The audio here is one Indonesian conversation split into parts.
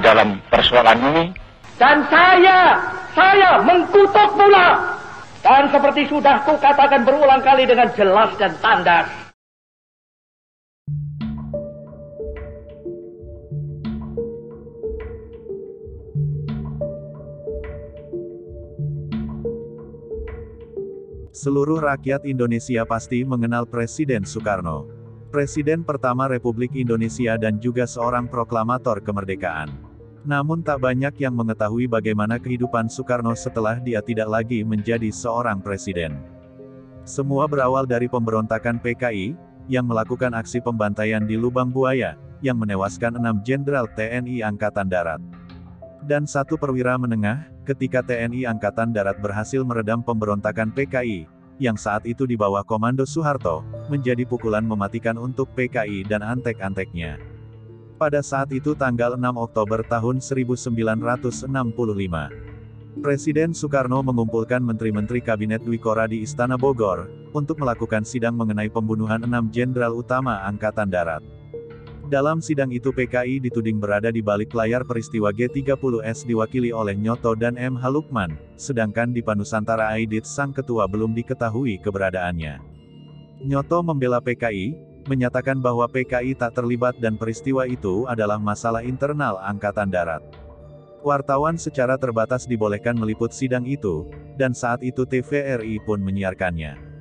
dalam persoalan ini. Dan saya mengkutuk pula. Dan seperti sudah kukatakan berulang kali dengan jelas dan tandas. Seluruh rakyat Indonesia pasti mengenal Presiden Soekarno. Presiden pertama Republik Indonesia dan juga seorang proklamator kemerdekaan. Namun tak banyak yang mengetahui bagaimana kehidupan Soekarno setelah dia tidak lagi menjadi seorang presiden. Semua berawal dari pemberontakan PKI, yang melakukan aksi pembantaian di Lubang Buaya, yang menewaskan 6 Jenderal TNI Angkatan Darat. Dan 1 perwira menengah, ketika TNI Angkatan Darat berhasil meredam pemberontakan PKI, yang saat itu di bawah komando Soeharto, menjadi pukulan mematikan untuk PKI dan antek-anteknya. Pada saat itu tanggal 6 Oktober tahun 1965, Presiden Soekarno mengumpulkan menteri-menteri Kabinet Dwikora di Istana Bogor, untuk melakukan sidang mengenai pembunuhan 6 Jenderal Utama Angkatan Darat. Dalam sidang itu PKI dituding berada di balik layar peristiwa G30S diwakili oleh Nyoto dan M. Halukman, sedangkan di Panusantara Aidit sang ketua belum diketahui keberadaannya. Nyoto membela PKI, menyatakan bahwa PKI tak terlibat dan peristiwa itu adalah masalah internal Angkatan Darat. Wartawan secara terbatas dibolehkan meliput sidang itu, dan saat itu TVRI pun menyiarkannya.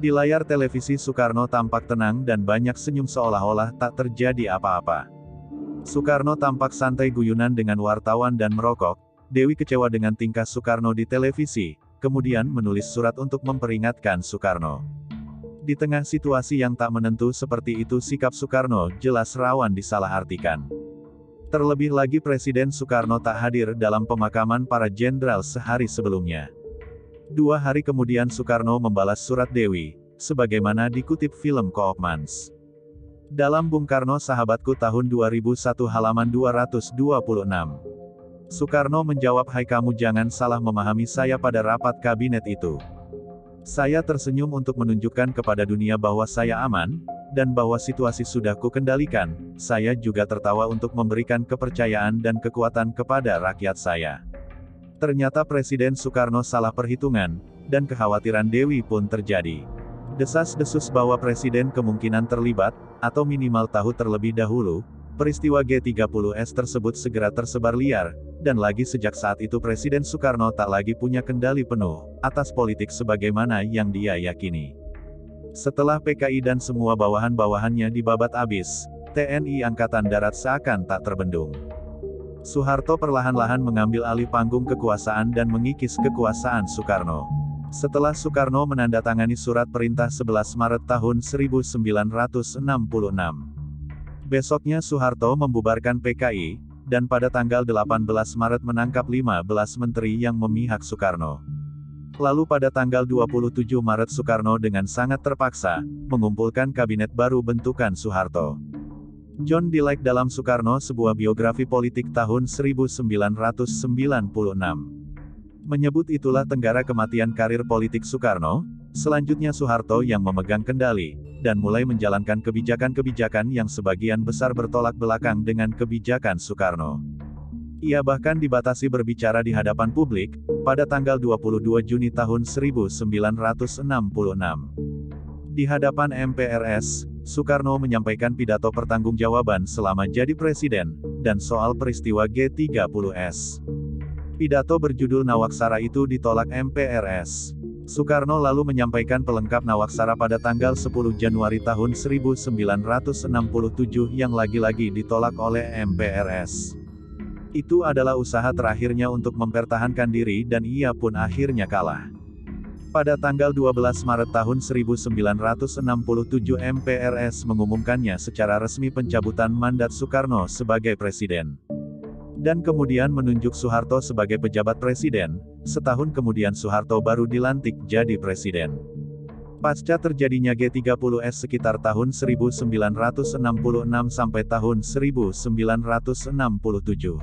Di layar televisi Soekarno tampak tenang dan banyak senyum seolah-olah tak terjadi apa-apa. Soekarno tampak santai guyonan dengan wartawan dan merokok. Dewi kecewa dengan tingkah Soekarno di televisi, kemudian menulis surat untuk memperingatkan Soekarno. Di tengah situasi yang tak menentu seperti itu sikap Soekarno jelas rawan disalahartikan. Terlebih lagi Presiden Soekarno tak hadir dalam pemakaman para jenderal sehari sebelumnya. 2 hari kemudian Soekarno membalas surat Dewi, sebagaimana dikutip film Koopmans. Dalam Bung Karno Sahabatku tahun 2001 halaman 226. Soekarno menjawab, "Hai kamu jangan salah memahami saya pada rapat kabinet itu. Saya tersenyum untuk menunjukkan kepada dunia bahwa saya aman, dan bahwa situasi sudah kukendalikan. Saya juga tertawa untuk memberikan kepercayaan dan kekuatan kepada rakyat saya." Ternyata Presiden Soekarno salah perhitungan, dan kekhawatiran Dewi pun terjadi. Desas-desus bahwa Presiden kemungkinan terlibat, atau minimal tahu terlebih dahulu, peristiwa G30S tersebut segera tersebar liar, dan lagi sejak saat itu Presiden Soekarno tak lagi punya kendali penuh atas politik sebagaimana yang dia yakini. Setelah PKI dan semua bawahan-bawahannya dibabat abis, TNI Angkatan Darat seakan tak terbendung. Soeharto perlahan-lahan mengambil alih panggung kekuasaan dan mengikis kekuasaan Soekarno. Setelah Soekarno menandatangani surat perintah 11 Maret tahun 1966. Besoknya Soeharto membubarkan PKI, dan pada tanggal 18 Maret menangkap 15 menteri yang memihak Soekarno. Lalu pada tanggal 27 Maret Soekarno dengan sangat terpaksa, mengumpulkan kabinet baru bentukan Soeharto. John Dillake dalam Soekarno sebuah biografi politik tahun 1996. Menyebut itulah tenggara kematian karir politik Soekarno, selanjutnya Soeharto yang memegang kendali, dan mulai menjalankan kebijakan-kebijakan yang sebagian besar bertolak belakang dengan kebijakan Soekarno. Ia bahkan dibatasi berbicara di hadapan publik, pada tanggal 22 Juni tahun 1966. Di hadapan MPRS, Soekarno menyampaikan pidato pertanggungjawaban selama jadi presiden, dan soal peristiwa G30S. Pidato berjudul Nawaksara itu ditolak MPRS. Soekarno lalu menyampaikan pelengkap Nawaksara pada tanggal 10 Januari tahun 1967 yang lagi-lagi ditolak oleh MPRS. Itu adalah usaha terakhirnya untuk mempertahankan diri dan ia pun akhirnya kalah. Pada tanggal 12 Maret tahun 1967 MPRS mengumumkannya secara resmi pencabutan mandat Soekarno sebagai presiden. Dan kemudian menunjuk Soeharto sebagai pejabat presiden, setahun kemudian Soeharto baru dilantik jadi presiden. Pasca terjadinya G30S sekitar tahun 1966 sampai tahun 1967.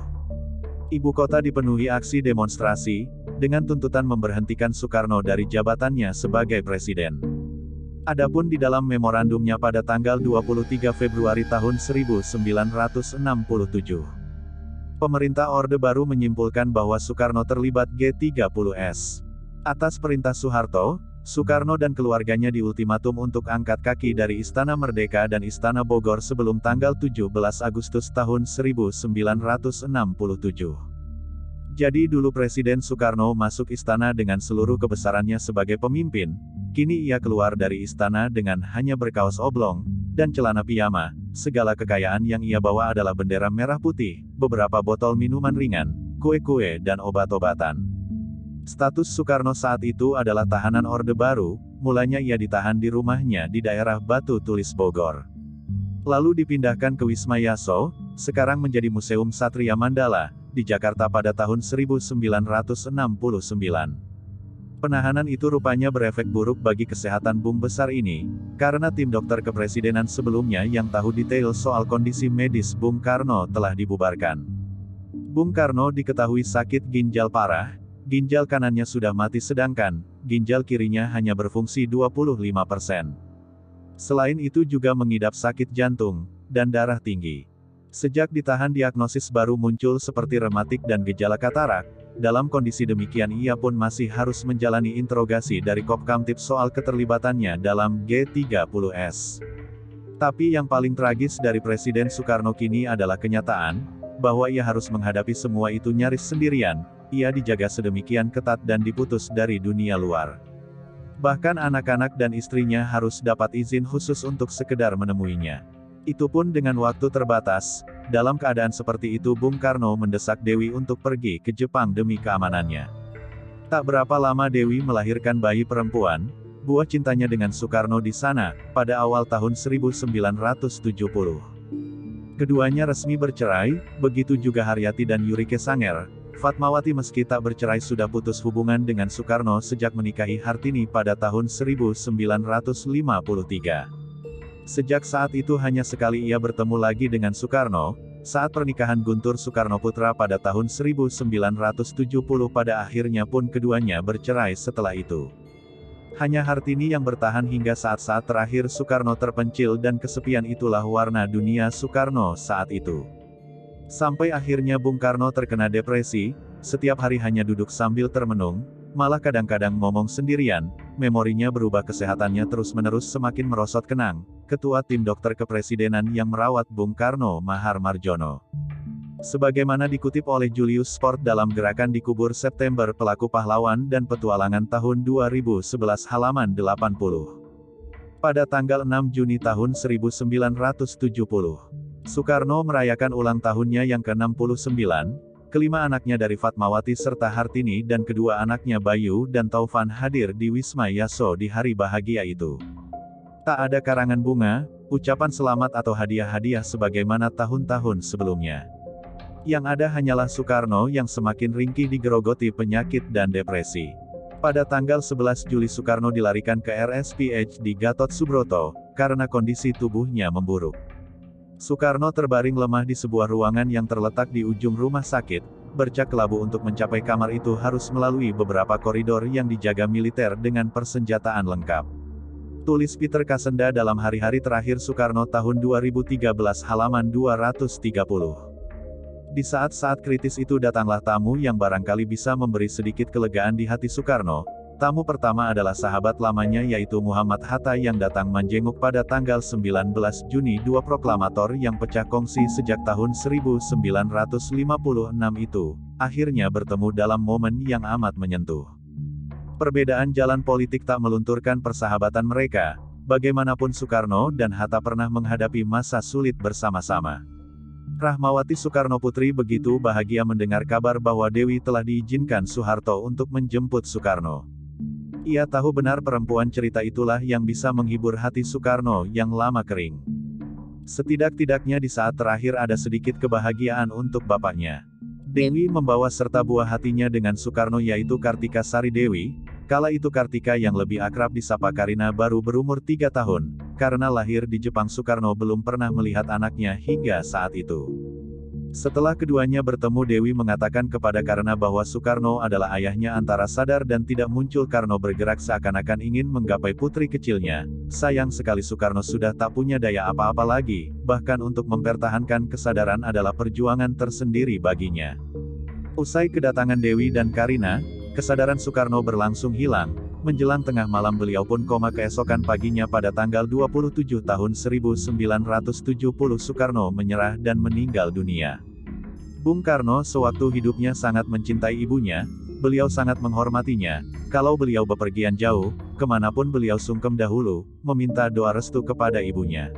Ibu kota dipenuhi aksi demonstrasi, dengan tuntutan memberhentikan Soekarno dari jabatannya sebagai presiden. Adapun di dalam memorandumnya pada tanggal 23 Februari tahun 1967. Pemerintah Orde Baru menyimpulkan bahwa Soekarno terlibat G30S. Atas perintah Soeharto, Soekarno dan keluarganya diultimatum untuk angkat kaki dari Istana Merdeka dan Istana Bogor sebelum tanggal 17 Agustus tahun 1967. Jadi dulu Presiden Soekarno masuk istana dengan seluruh kebesarannya sebagai pemimpin, kini ia keluar dari istana dengan hanya berkaos oblong dan celana piyama. Segala kekayaan yang ia bawa adalah bendera merah putih, beberapa botol minuman ringan, kue-kue dan obat-obatan. Status Soekarno saat itu adalah tahanan Orde Baru, mulanya ia ditahan di rumahnya di daerah Batu Tulis Bogor. Lalu dipindahkan ke Wisma Yaso, sekarang menjadi Museum Satria Mandala, di Jakarta pada tahun 1969. Penahanan itu rupanya berefek buruk bagi kesehatan Bung besar ini, karena tim dokter kepresidenan sebelumnya yang tahu detail soal kondisi medis Bung Karno telah dibubarkan. Bung Karno diketahui sakit ginjal parah, ginjal kanannya sudah mati sedangkan ginjal kirinya hanya berfungsi 25%. Selain itu juga mengidap sakit jantung dan darah tinggi. Sejak ditahan diagnosis baru muncul seperti rematik dan gejala katarak. Dalam kondisi demikian ia pun masih harus menjalani interogasi dari Kopkamtib soal keterlibatannya dalam G30S. Tapi yang paling tragis dari Presiden Soekarno kini adalah kenyataan, bahwa ia harus menghadapi semua itu nyaris sendirian, ia dijaga sedemikian ketat dan diputus dari dunia luar. Bahkan anak-anak dan istrinya harus dapat izin khusus untuk sekedar menemuinya. Itu pun dengan waktu terbatas. Dalam keadaan seperti itu Bung Karno mendesak Dewi untuk pergi ke Jepang demi keamanannya. Tak berapa lama Dewi melahirkan bayi perempuan, buah cintanya dengan Soekarno di sana, pada awal tahun 1970. Keduanya resmi bercerai, begitu juga Haryati dan Yurike Sanger. Fatmawati meski tak bercerai sudah putus hubungan dengan Soekarno sejak menikahi Hartini pada tahun 1953. Sejak saat itu hanya sekali ia bertemu lagi dengan Soekarno, saat pernikahan Guntur Soekarno Putra pada tahun 1970 pada akhirnya pun keduanya bercerai setelah itu. Hanya Hartini yang bertahan hingga saat-saat terakhir Soekarno terpencil dan kesepian itulah warna dunia Soekarno saat itu. Sampai akhirnya Bung Karno terkena depresi, setiap hari hanya duduk sambil termenung, malah kadang-kadang ngomong sendirian, memorinya berubah kesehatannya terus-menerus semakin merosot kenang. Ketua Tim Dokter Kepresidenan yang merawat Bung Karno Mahar Marjono. Sebagaimana dikutip oleh Julius Sport dalam Gerakan Dikubur September Pelaku Pahlawan dan Petualangan tahun 2011 halaman 80. Pada tanggal 6 Juni tahun 1970, Soekarno merayakan ulang tahunnya yang ke-69, kelima anaknya dari Fatmawati serta Hartini dan kedua anaknya Bayu dan Taufan hadir di Wisma Yaso di hari bahagia itu. Tak ada karangan bunga, ucapan selamat atau hadiah-hadiah sebagaimana tahun-tahun sebelumnya. Yang ada hanyalah Soekarno yang semakin ringkih digerogoti penyakit dan depresi. Pada tanggal 11 Juli Soekarno dilarikan ke RSPH di Gatot Subroto, karena kondisi tubuhnya memburuk. Soekarno terbaring lemah di sebuah ruangan yang terletak di ujung rumah sakit, bercak kelabu untuk mencapai kamar itu harus melalui beberapa koridor yang dijaga militer dengan persenjataan lengkap. Tulis Peter Kasenda dalam hari-hari terakhir Soekarno tahun 2013 halaman 230. Di saat-saat kritis itu datanglah tamu yang barangkali bisa memberi sedikit kelegaan di hati Soekarno. Tamu pertama adalah sahabat lamanya yaitu Muhammad Hatta yang datang menjenguk pada tanggal 19 Juni. Dua proklamator yang pecah kongsi sejak tahun 1956 itu, akhirnya bertemu dalam momen yang amat menyentuh. Perbedaan jalan politik tak melunturkan persahabatan mereka. Bagaimanapun Soekarno dan Hatta pernah menghadapi masa sulit bersama-sama. Rahmawati Soekarno Putri begitu bahagia mendengar kabar bahwa Dewi telah diizinkan Soeharto untuk menjemput Soekarno. Ia tahu benar perempuan cerita itulah yang bisa menghibur hati Soekarno yang lama kering. Setidak-tidaknya di saat terakhir ada sedikit kebahagiaan untuk bapaknya. Dewi membawa serta buah hatinya dengan Soekarno yaitu Kartika Sari Dewi. Kala itu Kartika yang lebih akrab disapa Karina baru berumur 3 tahun, karena lahir di Jepang Soekarno belum pernah melihat anaknya hingga saat itu. Setelah keduanya bertemu, Dewi mengatakan kepada Karna bahwa Soekarno adalah ayahnya. Antara sadar dan tidak muncul Karno bergerak seakan-akan ingin menggapai putri kecilnya. Sayang sekali Soekarno sudah tak punya daya apa-apa lagi, bahkan untuk mempertahankan kesadaran adalah perjuangan tersendiri baginya. Usai kedatangan Dewi dan Karina, kesadaran Soekarno berlangsung hilang. Menjelang tengah malam beliau pun koma. Keesokan paginya pada tanggal 27 tahun 1970 Soekarno menyerah dan meninggal dunia. Bung Karno sewaktu hidupnya sangat mencintai ibunya, beliau sangat menghormatinya. Kalau beliau bepergian jauh, kemanapun beliau sungkem dahulu, meminta doa restu kepada ibunya.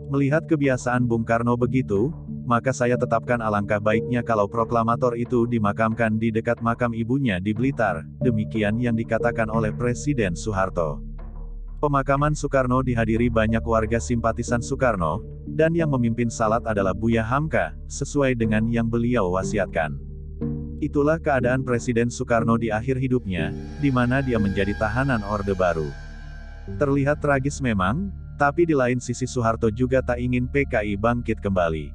Melihat kebiasaan Bung Karno begitu, maka saya tetapkan alangkah baiknya kalau proklamator itu dimakamkan di dekat makam ibunya di Blitar, demikian yang dikatakan oleh Presiden Soeharto. Pemakaman Soekarno dihadiri banyak warga simpatisan Soekarno, dan yang memimpin salat adalah Buya Hamka, sesuai dengan yang beliau wasiatkan. Itulah keadaan Presiden Soekarno di akhir hidupnya, di mana dia menjadi tahanan Orde Baru. Terlihat tragis memang, tapi di lain sisi Soeharto juga tak ingin PKI bangkit kembali.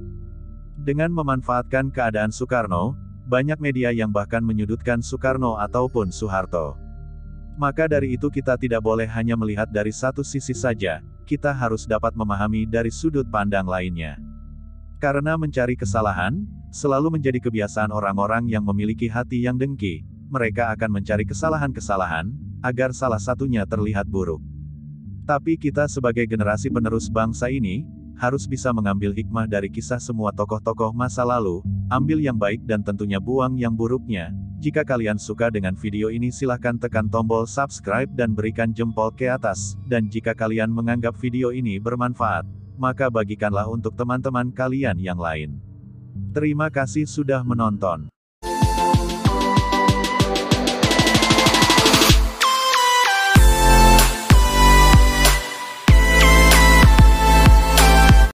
Dengan memanfaatkan keadaan Soekarno, banyak media yang bahkan menyudutkan Soekarno ataupun Soeharto. Maka dari itu kita tidak boleh hanya melihat dari satu sisi saja, kita harus dapat memahami dari sudut pandang lainnya. Karena mencari kesalahan, selalu menjadi kebiasaan orang-orang yang memiliki hati yang dengki, mereka akan mencari kesalahan-kesalahan, agar salah satunya terlihat buruk. Tapi kita sebagai generasi penerus bangsa ini, harus bisa mengambil hikmah dari kisah semua tokoh-tokoh masa lalu, ambil yang baik dan tentunya buang yang buruknya. Jika kalian suka dengan video ini silahkan tekan tombol subscribe dan berikan jempol ke atas, dan jika kalian menganggap video ini bermanfaat, maka bagikanlah untuk teman-teman kalian yang lain. Terima kasih sudah menonton.